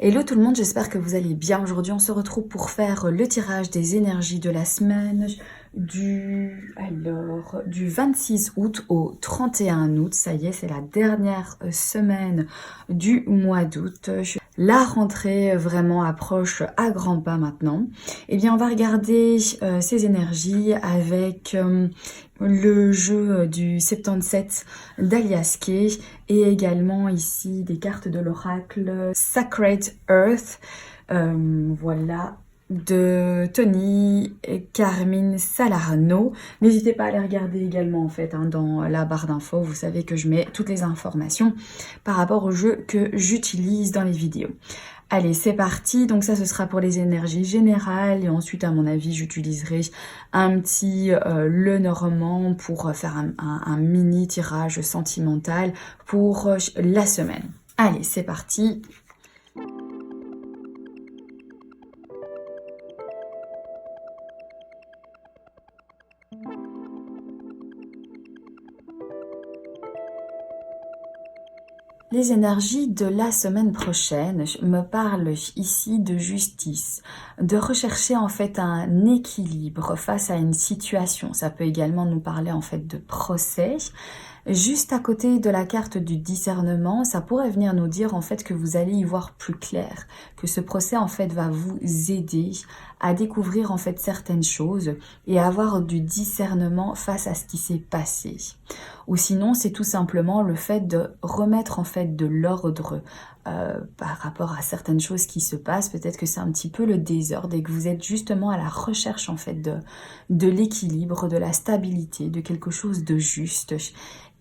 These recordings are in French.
Hello tout le monde, j'espère que vous allez bien. Aujourd'hui, on se retrouve pour faire le tirage des énergies de la semaine du 26 août au 31 août. Ça y est, c'est la dernière semaine du mois d'août. La rentrée vraiment approche à grands pas maintenant. Eh bien, on va regarder ces énergies avec le jeu du 77 d'Alias Kay et également ici des cartes de l'oracle Sacred Earth, voilà, de Tony et Carmine Salarno. N'hésitez pas à les regarder également en fait dans la barre d'infos. Vous savez que je mets toutes les informations par rapport au jeu que j'utilise dans les vidéos. Allez, c'est parti. Donc ça, ce sera pour les énergies générales. Et ensuite, à mon avis, j'utiliserai un petit Lenormand pour faire un mini tirage sentimental pour la semaine. Allez, c'est parti. Les énergies de la semaine prochaine me parlent ici de justice, de rechercher en fait un équilibre face à une situation. Ça peut également nous parler en fait de procès. Juste à côté de la carte du discernement, ça pourrait venir nous dire en fait que vous allez y voir plus clair, que ce procès en fait va vous aider à découvrir en fait certaines choses et à avoir du discernement face à ce qui s'est passé. Ou sinon, c'est tout simplement le fait de remettre en fait de l'ordre par rapport à certaines choses qui se passent. Peut-être que c'est un petit peu le désordre et que vous êtes justement à la recherche en fait de l'équilibre, de la stabilité, de quelque chose de juste.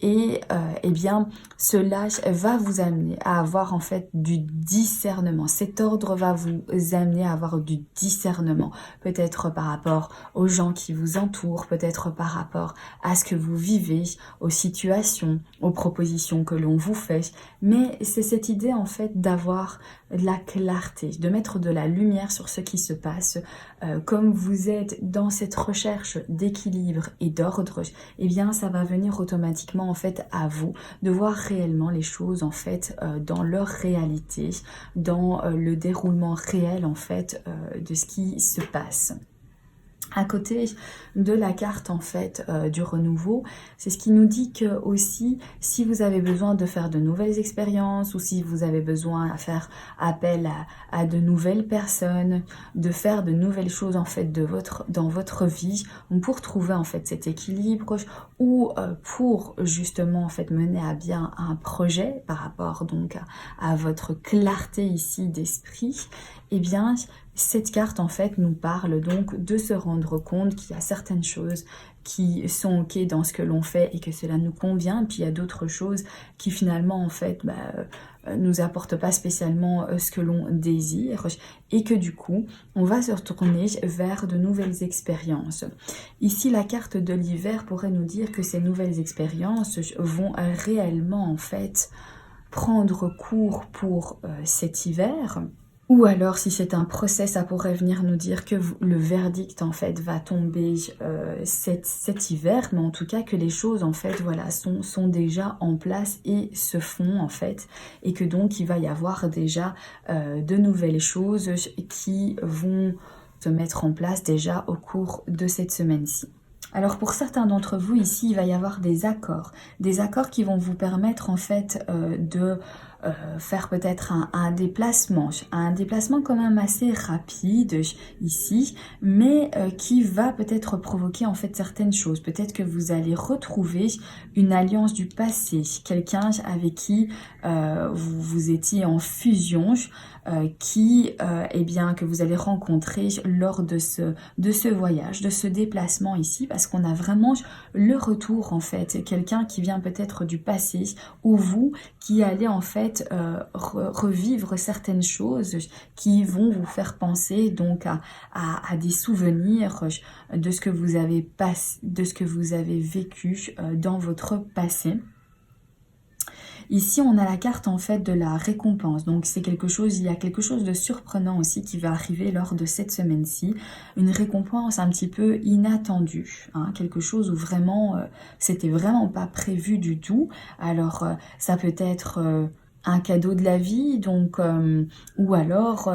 Et eh bien, cela va vous amener à avoir en fait du discernement. Cet ordre va vous amener à avoir du discernement. Peut-être par rapport aux gens qui vous entourent, peut-être par rapport à ce que vous vivez, aux situations, aux propositions que l'on vous fait. Mais c'est cette idée en fait d'avoir de la clarté, de mettre de la lumière sur ce qui se passe. Comme vous êtes dans cette recherche d'équilibre et d'ordre, eh bien ça va venir automatiquement en fait à vous de voir réellement les choses en fait dans leur réalité, dans le déroulement réel en fait de ce qui se passe. À côté de la carte en fait du renouveau, c'est ce qui nous dit que aussi si vous avez besoin de faire de nouvelles expériences ou si vous avez besoin à faire appel à de nouvelles personnes, de faire de nouvelles choses en fait dans votre vie, pour trouver en fait cet équilibre ou pour justement en fait mener à bien un projet par rapport donc à votre clarté ici d'esprit, eh bien cette carte en fait nous parle donc de se rendre compte qu'il y a certaines choses qui sont ok dans ce que l'on fait et que cela nous convient, puis il y a d'autres choses qui finalement en fait nous apportent pas spécialement ce que l'on désire et que du coup on va se retourner vers de nouvelles expériences. Ici la carte de l'hiver pourrait nous dire que ces nouvelles expériences vont réellement en fait prendre cours pour cet hiver. Ou alors, si c'est un procès, ça pourrait venir nous dire que le verdict, en fait, va tomber cet hiver, mais en tout cas que les choses, en fait, voilà, sont déjà en place et se font, en fait, et que donc, il va y avoir déjà de nouvelles choses qui vont se mettre en place déjà au cours de cette semaine-ci. Alors pour certains d'entre vous ici, il va y avoir des accords qui vont vous permettre en fait de faire peut-être un déplacement quand même assez rapide ici, mais qui va peut-être provoquer en fait certaines choses. Peut-être que vous allez retrouver une alliance du passé, quelqu'un avec qui vous étiez en fusion, eh bien que vous allez rencontrer lors de ce voyage, de ce déplacement ici, parce qu'on a vraiment le retour en fait, quelqu'un qui vient peut-être du passé ou vous qui allez en fait revivre certaines choses qui vont vous faire penser donc à des souvenirs de ce que vous avez vécu dans votre passé. Ici, on a la carte en fait de la récompense. Donc c'est il y a quelque chose de surprenant aussi qui va arriver lors de cette semaine-ci. Une récompense un petit peu inattendue, hein, quelque chose où vraiment c'était vraiment pas prévu du tout. Alors ça peut être un cadeau de la vie, donc ou alors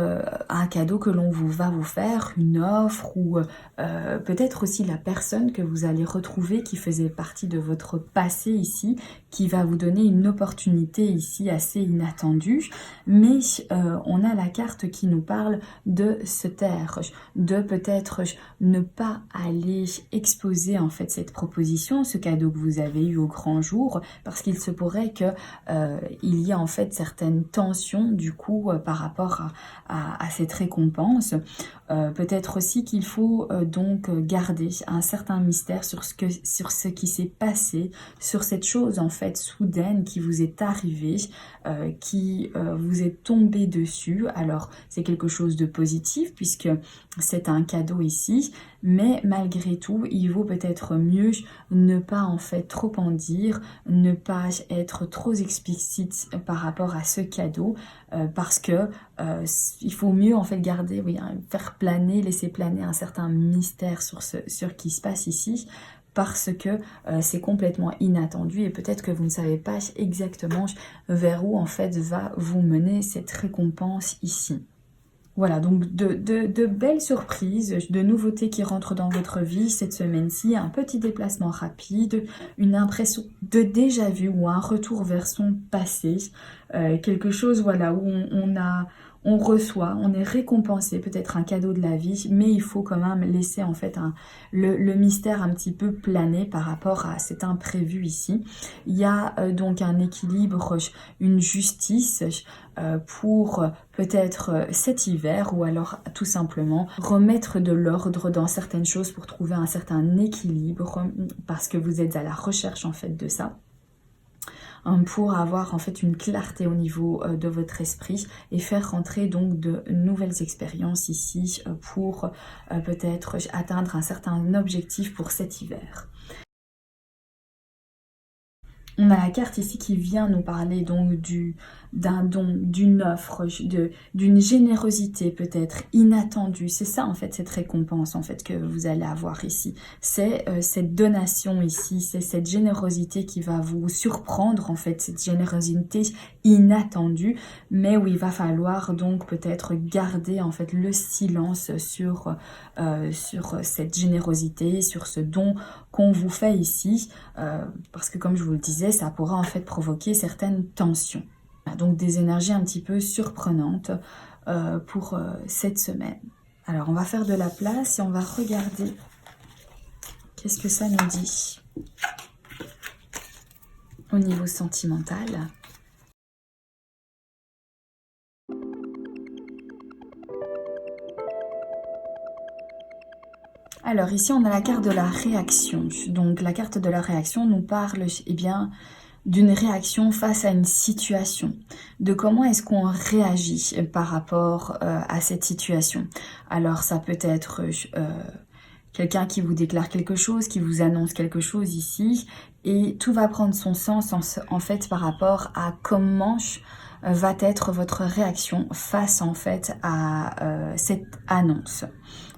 un cadeau que l'on va vous faire, une offre, ou peut-être aussi la personne que vous allez retrouver qui faisait partie de votre passé ici, qui va vous donner une opportunité ici assez inattendue. Mais on a la carte qui nous parle de se taire, de peut-être ne pas aller exposer en fait cette proposition, ce cadeau que vous avez eu au grand jour, parce qu'il se pourrait que il y a en fait certaines tensions du coup par rapport à cette récompense. Peut-être aussi qu'il faut donc garder un certain mystère sur ce qui s'est passé, sur cette chose en fait soudaine qui vous est arrivée, qui vous est tombé dessus. Alors c'est quelque chose de positif puisque c'est un cadeau ici, mais malgré tout il vaut peut-être mieux ne pas en fait trop en dire, ne pas être trop explicite par rapport à ce cadeau, parce que il faut mieux en fait garder, oui, faire planer, laisser planer un certain mystère sur ce qui se passe ici, parce que c'est complètement inattendu et peut-être que vous ne savez pas exactement vers où en fait va vous mener cette récompense ici. Voilà, donc de belles surprises, de nouveautés qui rentrent dans votre vie cette semaine-ci, un petit déplacement rapide, une impression de déjà-vu ou un retour vers son passé, quelque chose voilà, où on reçoit, on est récompensé, peut-être un cadeau de la vie, mais il faut quand même laisser en fait le mystère un petit peu planer par rapport à cet imprévu ici. Il y a donc un équilibre, une justice pour peut-être cet hiver, ou alors tout simplement remettre de l'ordre dans certaines choses pour trouver un certain équilibre, parce que vous êtes à la recherche en fait de ça, pour avoir en fait une clarté au niveau de votre esprit et faire rentrer donc de nouvelles expériences ici pour peut-être atteindre un certain objectif pour cet hiver. On a la carte ici qui vient nous parler donc d'un don, d'une offre, d'une générosité peut-être inattendue. C'est ça en fait cette récompense en fait que vous allez avoir ici. C'est cette donation ici, c'est cette générosité qui va vous surprendre en fait, cette générosité inattendue, mais où il va falloir donc peut-être garder en fait le silence sur cette générosité, sur ce don qu'on vous fait ici, parce que comme je vous le disais, ça pourra en fait provoquer certaines tensions. Donc des énergies un petit peu surprenantes pour cette semaine. Alors on va faire de la place et on va regarder qu'est-ce que ça nous dit au niveau sentimental. Alors ici on a la carte de la réaction. Donc la carte de la réaction nous parle d'une réaction face à une situation, de comment est-ce qu'on réagit par rapport à cette situation. Alors ça peut être quelqu'un qui vous déclare quelque chose, qui vous annonce quelque chose ici, et tout va prendre son sens en fait par rapport à comment va être votre réaction face en fait à cette annonce.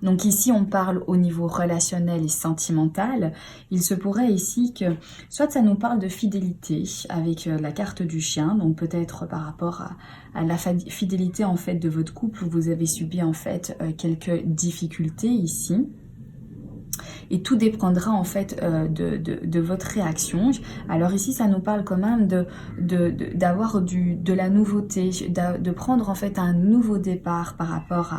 Donc ici on parle au niveau relationnel et sentimental. Il se pourrait ici que soit ça nous parle de fidélité avec la carte du chien, donc peut-être par rapport à la fidélité en fait de votre couple, vous avez subi en fait quelques difficultés ici. Et tout dépendra en fait de votre réaction. Alors ici ça nous parle quand même d'avoir de la nouveauté, de prendre en fait un nouveau départ par rapport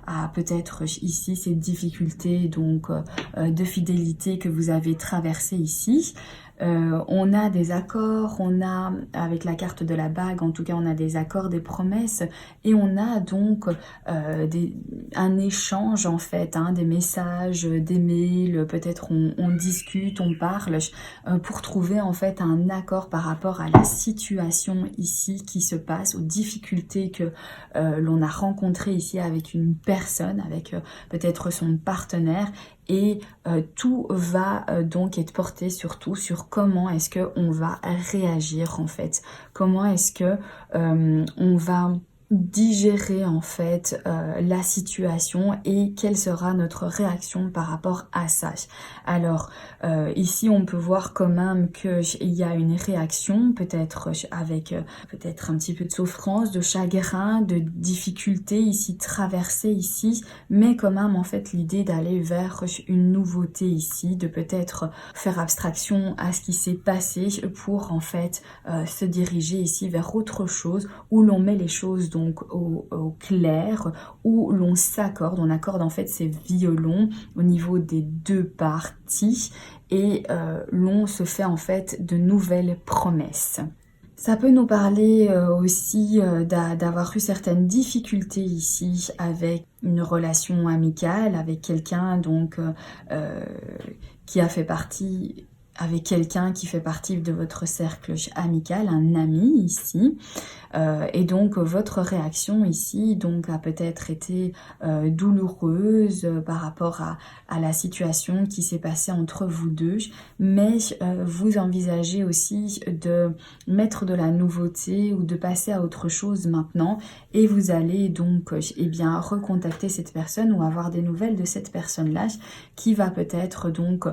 à peut-être ici ces difficultés donc de fidélité que vous avez traversées ici. On a des accords, on a avec la carte de la bague, en tout cas on a des accords, des promesses, et on a donc un échange en fait, des messages, des mails, peut-être on discute, on parle pour trouver en fait un accord par rapport à la situation ici qui se passe, aux difficultés que l'on a rencontrées ici avec une personne, avec peut-être son partenaire. Et tout va donc être porté surtout sur comment est-ce qu'on va réagir en fait. Comment est-ce que on va digérer en fait la situation et quelle sera notre réaction par rapport à ça. Alors ici on peut voir quand même qu'il y a une réaction peut-être avec peut-être un petit peu de souffrance, de chagrin, de difficulté ici traversée ici, mais quand même en fait l'idée d'aller vers une nouveauté ici, de peut-être faire abstraction à ce qui s'est passé pour en fait se diriger ici vers autre chose où l'on met les choses donc au clair, où l'on s'accorde, on accorde en fait ses violons au niveau des deux parties et l'on se fait en fait de nouvelles promesses. Ça peut nous parler aussi d'avoir eu certaines difficultés ici avec une relation amicale, avec quelqu'un donc qui a fait partie avec quelqu'un qui fait partie de votre cercle amical, un ami ici. Et donc votre réaction ici donc a peut-être été douloureuse par rapport à la situation qui s'est passée entre vous deux, mais vous envisagez aussi de mettre de la nouveauté ou de passer à autre chose maintenant et vous allez donc eh bien recontacter cette personne ou avoir des nouvelles de cette personne-là qui va peut-être donc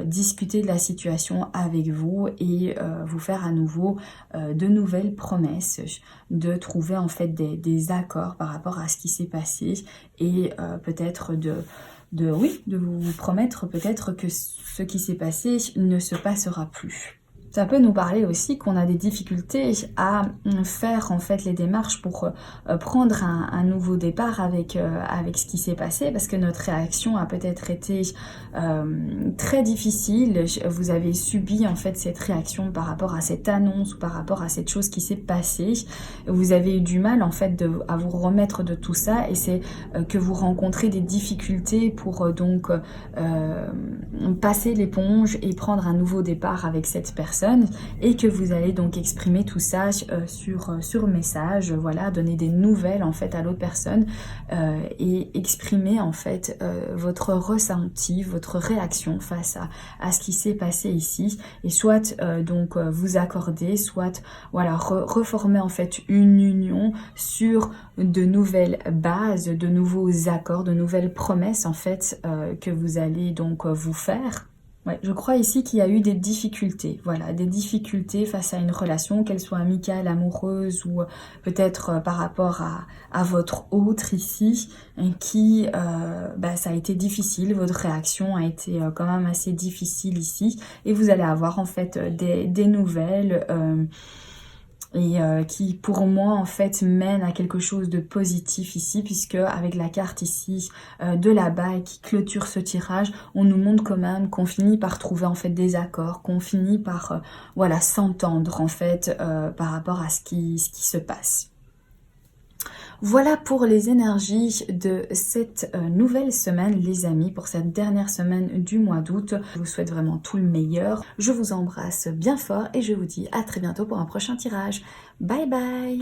discuter de la situation avec vous et vous faire à nouveau de nouvelles promesses, de trouver en fait des accords par rapport à ce qui s'est passé et peut-être de vous promettre peut-être que ce qui s'est passé ne se passera plus. Ça peut nous parler aussi qu'on a des difficultés à faire en fait les démarches pour prendre un nouveau départ avec ce qui s'est passé parce que notre réaction a peut-être été très difficile. Vous avez subi en fait cette réaction par rapport à cette annonce ou par rapport à cette chose qui s'est passée. Vous avez eu du mal en fait à vous remettre de tout ça et c'est que vous rencontrez des difficultés pour donc passer l'éponge et prendre un nouveau départ avec cette personne et que vous allez donc exprimer tout ça sur message, voilà, donner des nouvelles en fait à l'autre personne et exprimer en fait votre ressenti, votre réaction face à ce qui s'est passé ici et soit donc vous accorder, soit voilà reformer en fait une union sur de nouvelles bases, de nouveaux accords, de nouvelles promesses en fait que vous allez donc vous faire. Ouais, je crois ici qu'il y a eu des difficultés, voilà, des difficultés face à une relation, qu'elle soit amicale, amoureuse ou peut-être par rapport à votre autre ici, qui, ça a été difficile, votre réaction a été quand même assez difficile ici, et vous allez avoir en fait des nouvelles et qui pour moi en fait mène à quelque chose de positif ici puisque avec la carte ici de la bague qui clôture ce tirage, on nous montre quand même qu'on finit par trouver en fait des accords, qu'on finit par voilà s'entendre en fait par rapport à ce qui se passe. Voilà pour les énergies de cette nouvelle semaine, les amis, pour cette dernière semaine du mois d'août. Je vous souhaite vraiment tout le meilleur. Je vous embrasse bien fort et je vous dis à très bientôt pour un prochain tirage. Bye bye!